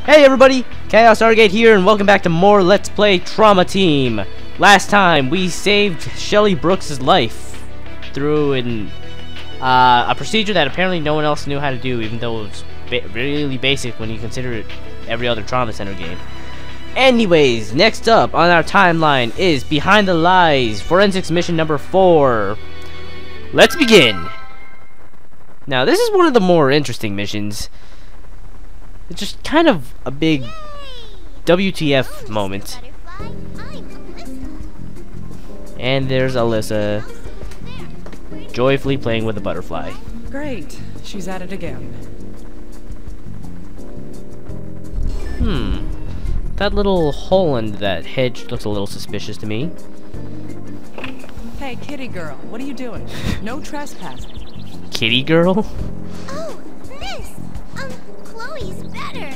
Hey everybody, ChaosArgate here, and welcome back to more Let's Play Trauma Team. Last time, we saved Shelly Brooks' life through a procedure that apparently no one else knew how to do, even though it was really basic when you consider it every other Trauma Center game. Anyways, next up on our timeline is Behind the Lies, Forensics Mission number 4. Let's begin! Now, this is one of the more interesting missions. It's just kind of a big WTF moment. And there's Alyssa joyfully playing with a butterfly. Great. She's at it again. That little hole in that hedge looks a little suspicious to me. Hey, kitty girl, what are you doing? No trespassing. Kitty girl? Oh, miss! Chloe's better.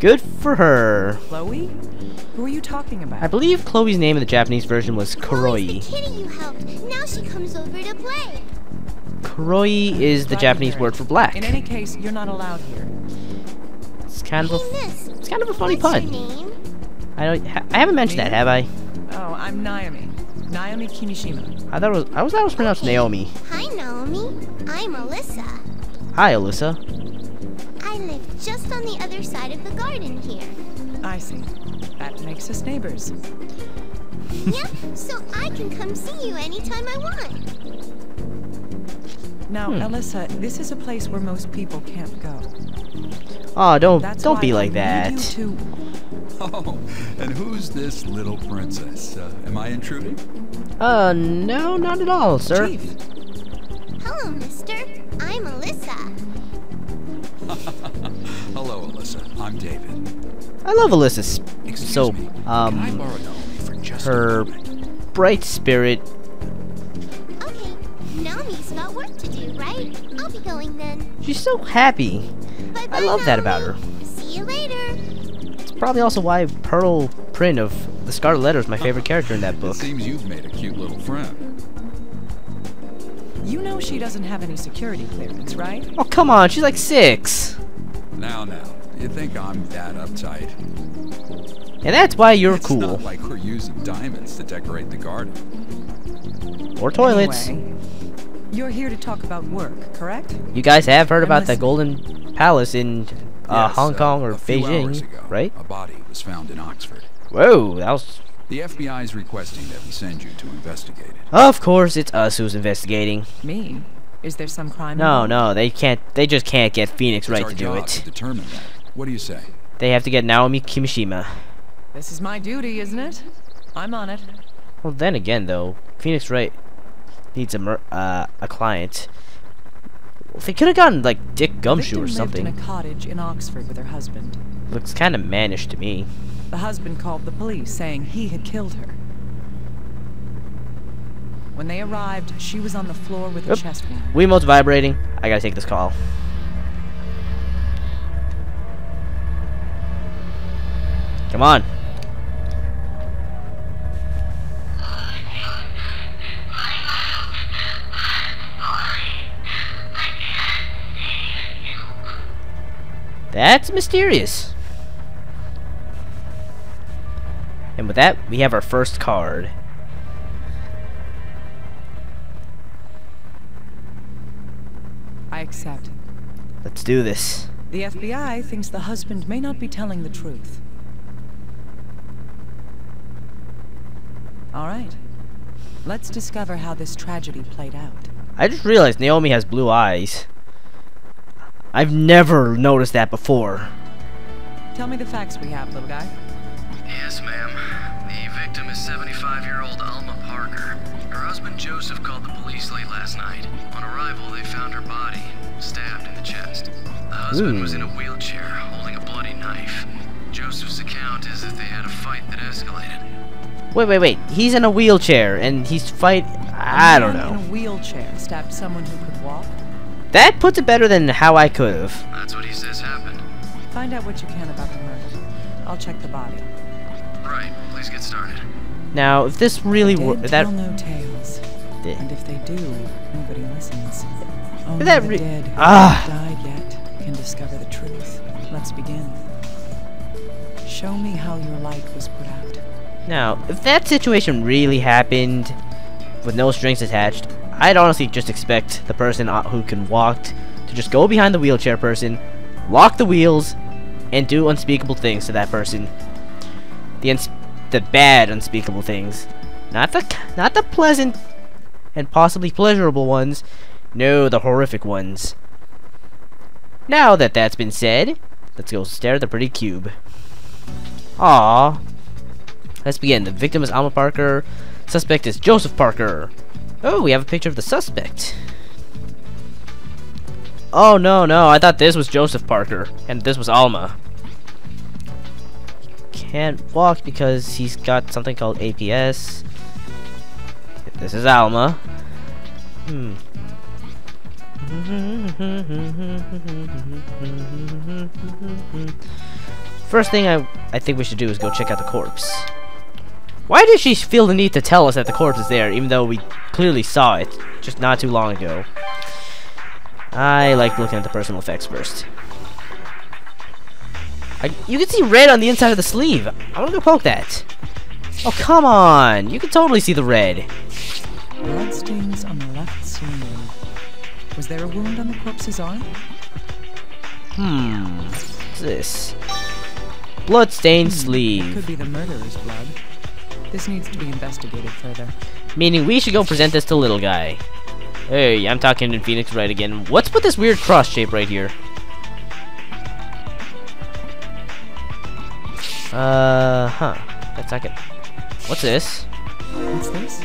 Good for her. Chloe? Who are you talking about? I believe Chloe's name in the Japanese version was Kuroi. Chloe's the kitty you helped. Now she comes over to play. Kuroi is the Japanese word for black. In any case, you're not allowed here. It's kind of a funny What's pun. your name? I haven't mentioned that, have I? Oh, I'm Naomi. Naomi Kimishima. I thought it was pronounced Naomi. Hi, Naomi. I'm Alyssa. Hi, Alyssa. I live just on the other side of the garden here. I see. That makes us neighbors. Yep, so I can come see you anytime I want. Now, Alyssa, this is a place where most people can't go. Oh, don't why be like I that. need you to... Oh, and who's this little princess? Am I intruding? No, not at all, sir. Chief. Hello, mister. I'm Alyssa. Hello, Alyssa. I'm David. I love Alyssa's Excuse me. Can I borrow Naomi for just her a moment? bright spirit. Okay, Naomi's got work to do, right? I'll be going then. She's so happy. Bye-bye, I love that about her. Naomi. See you later. It's probably also why Pearl Print of the Scarlet Letter is my favorite character in that It book. seems you've made a cute little friend. You know she doesn't have any security clearance, right? Oh, come on, she's like 6. Now, you think I'm that uptight? And that's why you're It's cool. not like we're using diamonds to decorate the garden. Or toilets. Anyway, you're here to talk about work, correct? You guys have heard about the listen. Golden Palace in Yes, Hong Kong or a few hours Beijing, ago, right? A body was found in Oxford. Whoa, that was... The FBI is requesting that we send you to investigate it. Of course, it's us who's investigating. Me? Is there some crime? No, involved? they can't. They just can't get Phoenix It's right our to do job it. to determine that. What do you say? They have to get Naomi Kimishima. This is my duty, isn't it? I'm on it. Well, then again, though, Phoenix Wright needs a client. Well, they could have gotten like Dick Gumshoe or Victim something. lived in a cottage in Oxford with her husband. Looks kind of mannish to me. The husband called the police, saying he had killed her. When they arrived, she was on the floor with a Oop. chest wound. Wiimote's vibrating. I gotta take this call. Come on. That's mysterious. And with that, we have our first card. I accept. Let's do this. The FBI thinks the husband may not be telling the truth. All right. Let's discover how this tragedy played out. I just realized Naomi has blue eyes. I've never noticed that before. Tell me the facts we have, little guy. Yes, ma'am. The victim is 75-year-old Alma Parker. Her husband Joseph called the police late last night. On arrival, they found her body, stabbed in the chest. The husband was in a wheelchair, holding a bloody knife. Joseph's account is that they had a fight that escalated. Wait. He's in a wheelchair and he's I don't A man know. in a wheelchair stabbed someone who could walk. That puts it better than how I could have. That's what he says happened. Find out what you can about the murder. I'll check the body. Right, please get started. Now, if this really were Dead that tell no tales. And if they do, nobody listens. Only that the dead who Ah. haven't died yet can discover the truth. Let's begin. Show me how your light was put out. Now, if that situation really happened with no strings attached, I'd honestly just expect the person who can walk to just go behind the wheelchair person, lock the wheels, and do unspeakable things to that person. The bad unspeakable things. Not the pleasant and possibly pleasurable ones. No, the horrific ones. Now that that's been said, let's go stare at the pretty cube. Aww. Let's begin. The victim is Alma Parker. Suspect is Joseph Parker. Oh, we have a picture of the suspect. Oh, no, I thought this was Joseph Parker, and this was Alma. Can't walk because he's got something called APS. This is Alma. First thing I think we should do is go check out the corpse. Why did she feel the need to tell us that the corpse is there, even though we clearly saw it just not too long ago? I like looking at the personal effects first. You can see red on the inside of the sleeve. I want to go poke that. Oh, come on. You can totally see the red. Bloodstains on the left sleeve. Was there a wound on the corpse's arm? What's this? Bloodstained sleeve. Could be the murderer's blood. This needs to be investigated further. Meaning we should go present this to little guy. Hey, I'm talking in Phoenix Wright again. What's with this weird cross shape right here? That's not good. What's this? What's this?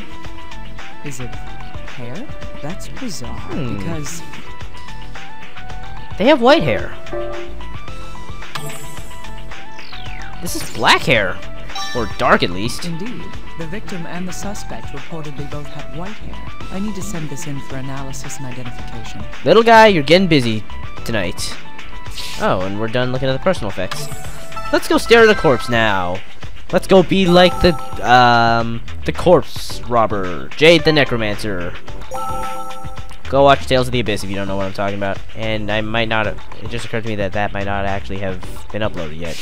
Is it hair? That's bizarre, because they have white hair. This is black hair. Or dark, at least. Indeed. The victim and the suspect reportedly both have white hair. I need to send this in for analysis and identification. Little guy, you're getting busy tonight. Oh, and we're done looking at the personal effects. Let's go stare at the corpse now. Let's go be like the corpse robber, Jade the Necromancer. Go watch Tales of the Abyss if you don't know what I'm talking about. And I might not have, it just occurred to me that that might not actually have been uploaded yet.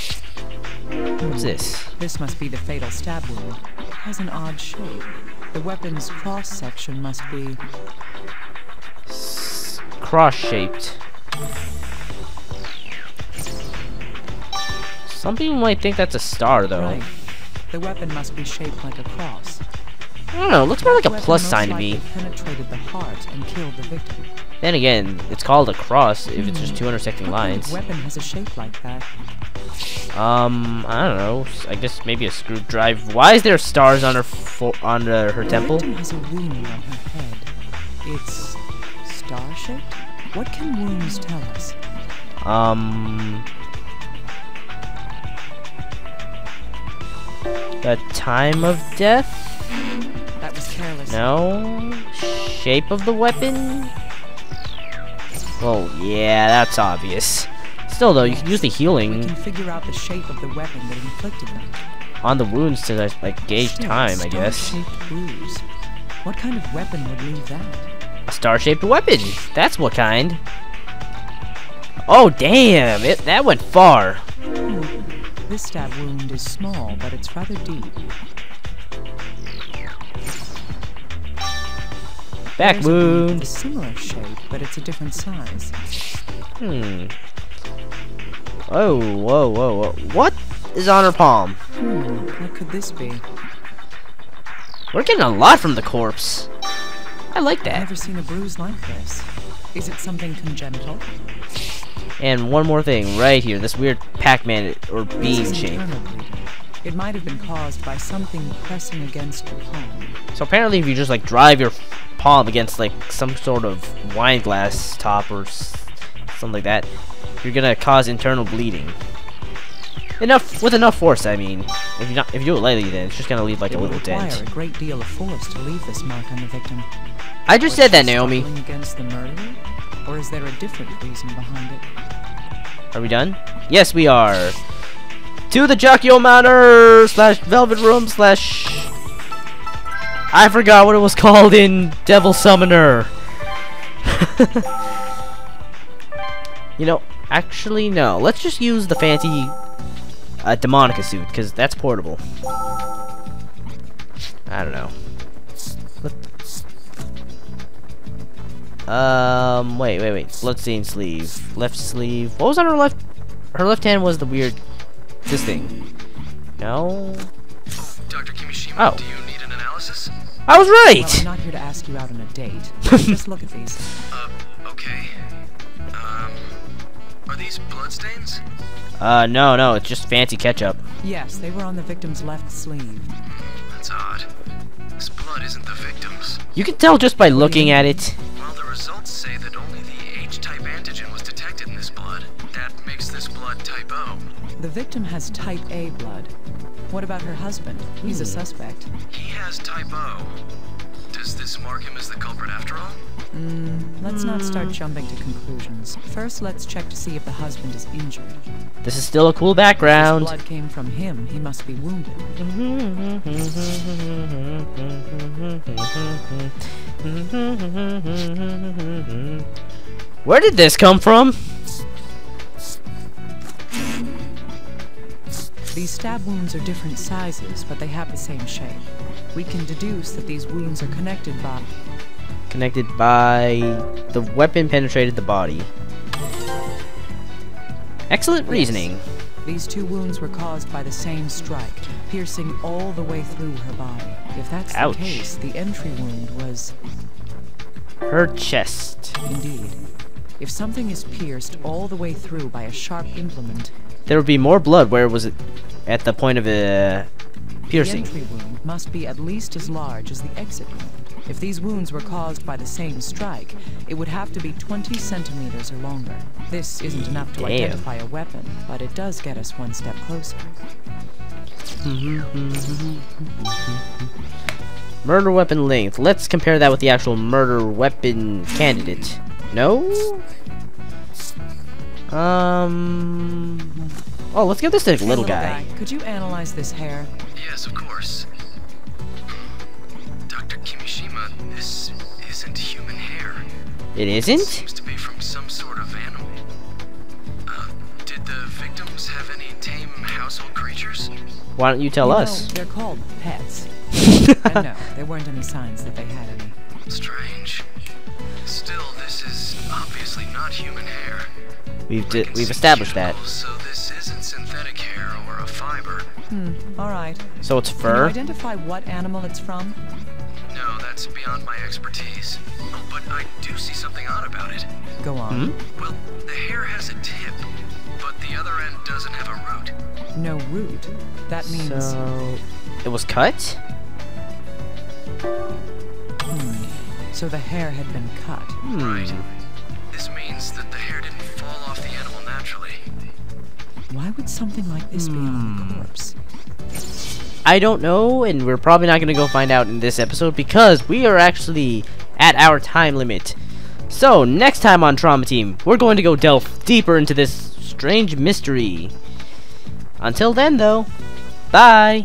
What's this? This must be the fatal stab wound. It has an odd shape. The weapon's cross-section must be cross-shaped. Some people might think that's a star, though. Right. The weapon must be shaped like a cross. I don't know. It looks more like a plus sign to me. Penetrated the heart and killed the victim. Then again, it's called a cross if it's just two intersecting lines. What weapon has a shape like that? I don't know. I guess maybe a screwdriver. Why is there stars on her her temple? The victim has a wound on her head. It's star-shaped? What can wounds tell us? The time of death? That was careless. No. Shape of the weapon? Well, yeah, that's obvious. Still, though, you can use the healing We can figure out the shape of the weapon that inflicted them. on the wounds to, like, gauge time, I guess. Star-shaped bruise. What kind of weapon would leave that? A star-shaped weapon. That's what kind. Oh, damn! That went far. This stab wound is small, but it's rather deep. Back There's a wound wound. with a similar shape, but it's a different size. Oh, whoa. What is on her palm? What could this be? We're getting a lot from the corpse. I like I've that. never seen a bruise like this. Is it something congenital? And one more thing, right here, this weird Pac-Man or This bean is shape. internal bleeding. It might have been caused by something pressing against your palm. So apparently, if you just like drive your palm against like some sort of wine glass top or something like that, you're gonna cause internal bleeding. With enough force, I mean. If you do it lightly, then it's just gonna leave like a little require dent. a great deal of force to leave this mark on the victim. I just said that, Naomi. Struggling against the murderer? Or is there a different reason behind it? Are we done? Yes, we are. To the Jockio Manor / Velvet Room / I forgot what it was called in Devil Summoner. You know, actually no. Let's just use the fancy a Demonica suit, because that's portable. I don't know. Wait. Bloodstained sleeve. Left sleeve. What was on her left? Her left hand was the weird... this thing. No? Dr. Kimishima, Oh. do you need an analysis? I was Well, I'm right! not here to ask you out on a date. Just look at these. Okay. Are these bloodstains? No, it's just fancy ketchup. Yes, they were on the victim's left sleeve. That's odd. This blood isn't the victim's. You can tell just by looking at it. Well, the results say that only the H-type antigen was detected in this blood. That makes this blood type O. The victim has type A blood. What about her husband? He's a suspect. He has type O. Does this mark him as the culprit after all? Let's not start jumping to conclusions. First, let's check to see if the husband is injured. This is still a cool If background. blood came from him, he must be wounded. Where did this come from? These stab wounds are different sizes, but they have the same shape. We can deduce that these wounds are connected by... The weapon penetrated the body. Excellent reasoning. These two wounds were caused by the same strike, piercing all the way through her body. If that's Ouch. the case, the entry wound was... Her chest. Indeed. If something is pierced all the way through by a sharp implement, There would be more blood where was it at the point of the piercing. the entry wound must be at least as large as the exit wound. If these wounds were caused by the same strike, it would have to be 20 centimeters or longer. This isn't enough to Damn. identify a weapon, but it does get us one step closer. Murder weapon length. Let's compare that with the actual murder weapon candidate. No? Oh, let's give this to the little guy. Could you analyze this hair? Yes, of course. Dr. Kimishima, this isn't human hair. It isn't? Seems to be from some sort of animal. Did the victims have any tame household creatures? Why don't you tell You us? know, they're called pets. And no, there weren't any signs that they had any. Strange. Still, this is obviously not human hair. We've established that. So this isn't synthetic hair or a fiber. Alright. So it's Can you fur? identify what animal it's from? No, that's beyond my expertise. Oh, but I do see something odd about it. Go on. Well, the hair has a tip, but the other end doesn't have a root. No root. That means... So it was cut? So the hair had been cut. Right. This means that the hair didn't fall off the animal naturally. Why would something like this be on a corpse? I don't know, and we're probably not gonna go find out in this episode because we are actually at our time limit. So next time on Trauma Team, we're going to go delve deeper into this strange mystery. Until then, though, bye.